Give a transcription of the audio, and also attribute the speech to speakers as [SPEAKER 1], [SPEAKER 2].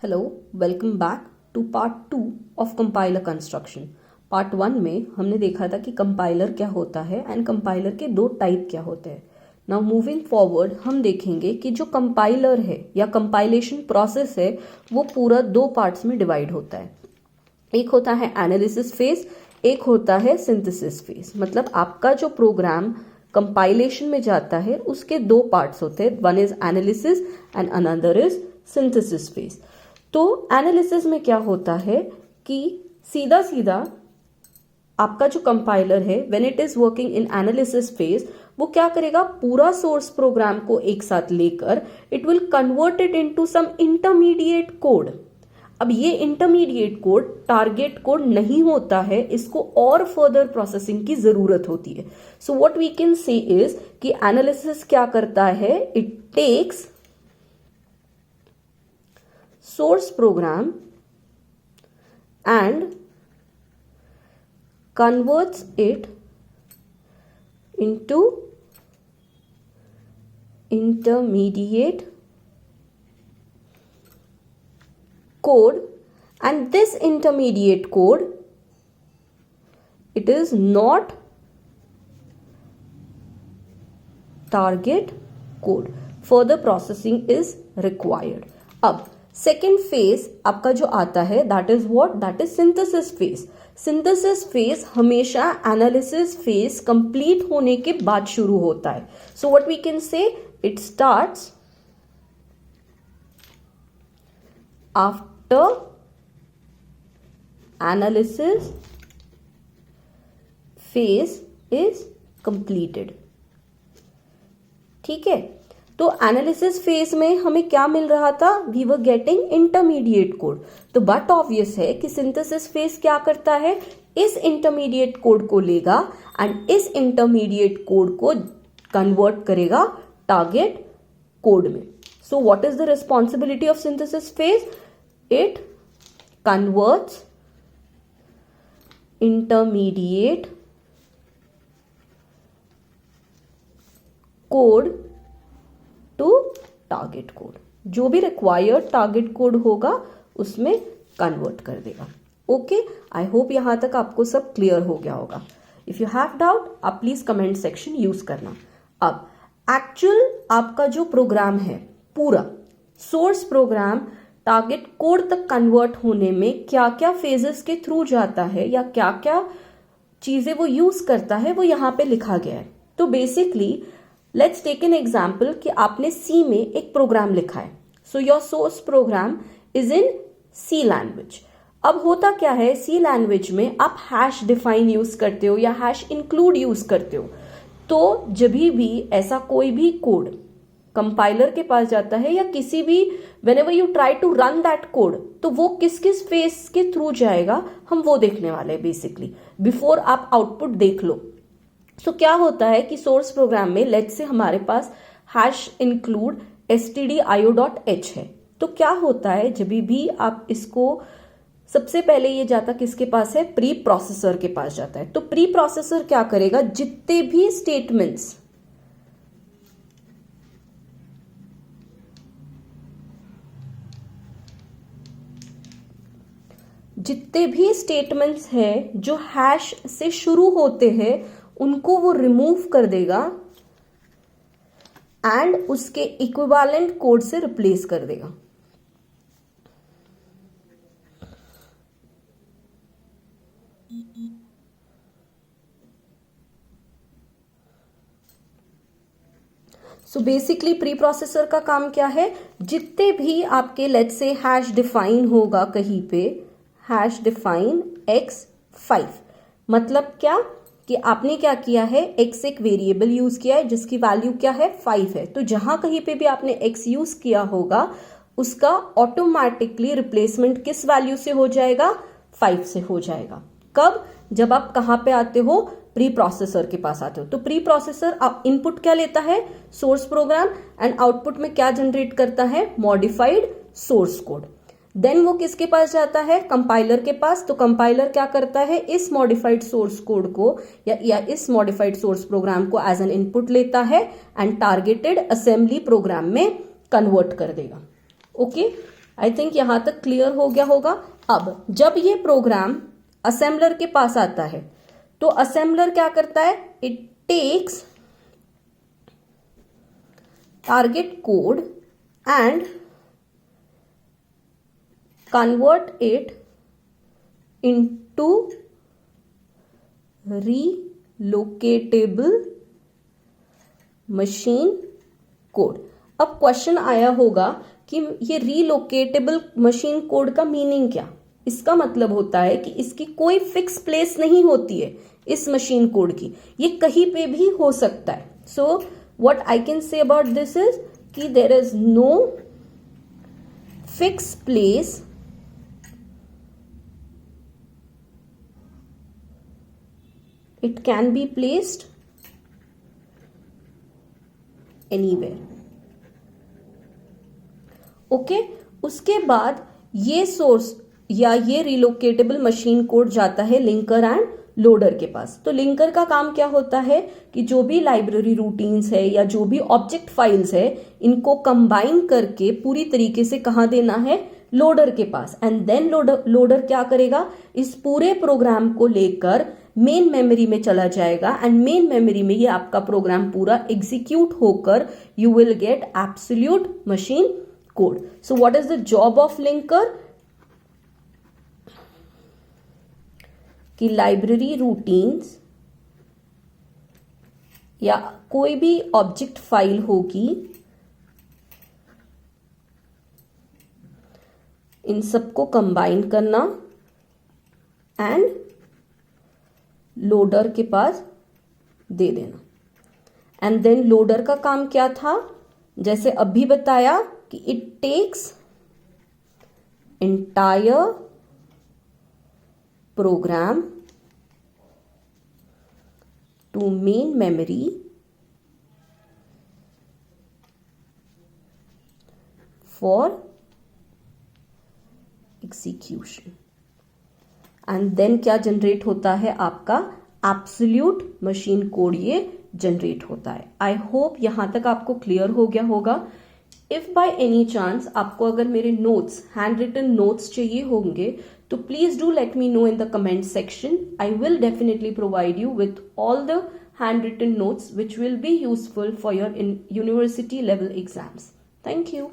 [SPEAKER 1] Hello, welcome back to part 2 of compiler construction. Part 1 में हमने देखा था कि कंपाइलर क्या होता है एंड कंपाइलर के दो टाइप क्या होते हैं। नाउ मूविंग फॉरवर्ड हम देखेंगे कि जो कंपाइलर है या कंपाइलेशन प्रोसेस है वो पूरा दो पार्ट्स में डिवाइड होता है। एक होता है एनालिसिस फेज, एक होता है सिंथेसिस फेज। मतलब आपका जो प्रोग्राम कंपाइलेशन में जाता है उसके दो पार्ट्स होते हैं, one is analysis and another is synthesis phase. तो एनालिसिस में क्या होता है कि सीधा सीधा आपका जो कंपाइलर है when it is working in analysis phase वो क्या करेगा, पूरा सोर्स प्रोग्राम को एक साथ लेकर it will convert it into some intermediate code. अब ये इंटरमीडिएट कोड टारगेट कोड नहीं होता है, इसको और फर्दर प्रोसेसिंग की जरूरत होती है। So what we can say is कि एनालिसिस क्या करता है, it takes source program and converts it into intermediate code, and this intermediate code, it is not target code. Further processing is required. अब second phase आपका जो आता है that is what, that is synthesis phase. Synthesis phase हमेशा analysis phase complete होने के बाद शुरू होता है। So what we can say, it starts after analysis phase is completed. ठीक है, तो एनालिसिस फेज में हमें क्या मिल रहा था, we were getting intermediate code. तो बट ऑब्वियस है कि सिंथेसिस फेज क्या करता है, इस इंटरमीडिएट कोड को लेगा एंड इस इंटरमीडिएट कोड को कन्वर्ट करेगा टारगेट कोड में। So what is the responsibility of synthesis phase, it converts intermediate code to target code. जो भी रिक्वायर्ड टारगेट कोड होगा उसमें कन्वर्ट कर देगा। ओके, आई होप यहां तक आपको सब क्लियर हो गया होगा। इफ यू हैव डाउट आप प्लीज कमेंट सेक्शन यूज करना। अब एक्चुअल आपका जो प्रोग्राम है पूरा सोर्स प्रोग्राम टारगेट कोड तक कन्वर्ट होने में क्या क्या फेजेस के थ्रू जाता है या क्या क्या चीजें वो यूज करता है वो यहां पे लिखा गया है। तो basically let's take an example कि आपने सी में एक प्रोग्राम लिखा है। So your source program is in C language. अब होता क्या है, सी लैंग्वेज में आप हैश डिफाइन यूज करते हो या हैश इंक्लूड यूज करते हो। तो जब भी ऐसा कोई भी कोड कंपाइलर के पास जाता है या किसी भी whenever you try to run that code, तो वो किस किस फेज के थ्रू जाएगा हम वो देखने वाले हैं बेसिकली, बिफोर आप आउटपुट देख लो। सो क्या होता है कि सोर्स प्रोग्राम में लेट्स से हमारे पास हैश इंक्लूड stdio.h है। तो क्या होता है, जब भी आप इसको सबसे पहले ये जाता किसके पास है, प्री प्रोसेसर के पास जाता है। तो प्री प्रोसेसर क्या करेगा, जितने भी स्टेटमेंट्स हैं जो हैश से शुरू होते हैं उनको वो रिमूव कर देगा एंड उसके इक्विवेलेंट कोड से रिप्लेस कर देगा। सो बेसिकली प्री प्रोसेसर का काम क्या है, जितने भी आपके लेट्स से हैश डिफाइन होगा कहीं पे, हैश डिफाइन x5, मतलब क्या कि आपने क्या किया है, x एक वेरिएबल यूज किया है जिसकी वैल्यू क्या है 5 है। तो जहां कहीं पे भी आपने x यूज किया होगा उसका ऑटोमेटिकली रिप्लेसमेंट किस वैल्यू से हो जाएगा, 5 से हो जाएगा। कब, जब आप कहां पे आते हो, प्री प्रोसेसर के पास आते हो। तो प्री प्रोसेसर आप इनपुट क्या लेता है, सोर्स प्रोग्राम, एंड आउटपुट में क्या जनरेट करता है, मॉडिफाइड सोर्स कोड। देन वो किसके पास जाता है, कंपाइलर के पास। तो कंपाइलर क्या करता है, इस मॉडिफाइड सोर्स कोड को या इस मॉडिफाइड सोर्स प्रोग्राम को एज एन इनपुट लेता है एंड टारगेटेड असेंबली प्रोग्राम में कन्वर्ट कर देगा। ओके, आई थिंक यहां तक क्लियर हो गया होगा। अब जब ये प्रोग्राम असेंबलर के पास आता है तो असेंबलर क्या करता है, it takes target code and convert it into relocatable machine code. अब क्वेश्चन आया होगा कि ये रीलोकेटेबल मशीन कोड का मीनिंग क्या। इसका मतलब होता है कि इसकी कोई फिक्स प्लेस नहीं होती है इस मशीन कोड की, ये कहीं पे भी हो सकता है। So what I can say about this is कि there is no fix place it can be placed anywhere। Okay, उसके बाद ये सोर्स या ये रिलोकेटेबल मशीन कोड जाता है लिंकर एंड लोडर के पास। तो लिंकर का काम क्या होता है कि जो भी लाइब्रेरी रूटीन्स है या जो भी ऑब्जेक्ट फाइल्स है इनको कंबाइन करके पूरी तरीके से कहाँ देना है, लोडर के पास। एंड देन लोडर क्या करेगा, इस पूरे प्रोग्राम को लेकर मेन मेमोरी में चला जाएगा एंड मेन मेमोरी में ये आपका प्रोग्राम पूरा एग्जीक्यूट होकर you will get absolute machine code. So what is the job of linker, कि लाइब्रेरी रूटीन्स या कोई भी ऑब्जेक्ट फाइल होगी इन सबको कंबाइन करना एंड लोडर के पास दे देना। एंड देन लोडर का काम क्या था, जैसे अभी बताया कि it takes entire program to main memory for execution. And then क्या जनरेट होता है, आपका एब्सोल्यूट मशीन कोड ये जनरेट होता है। आई होप यहां तक आपको क्लियर हो गया होगा। इफ बाय एनी चांस आपको अगर मेरे नोट्स, हैंड रिटन नोट्स चाहिए होंगे तो please do let me know in the comment section. I will definitely provide you with all the handwritten notes which will be useful for your university level exams. Thank you.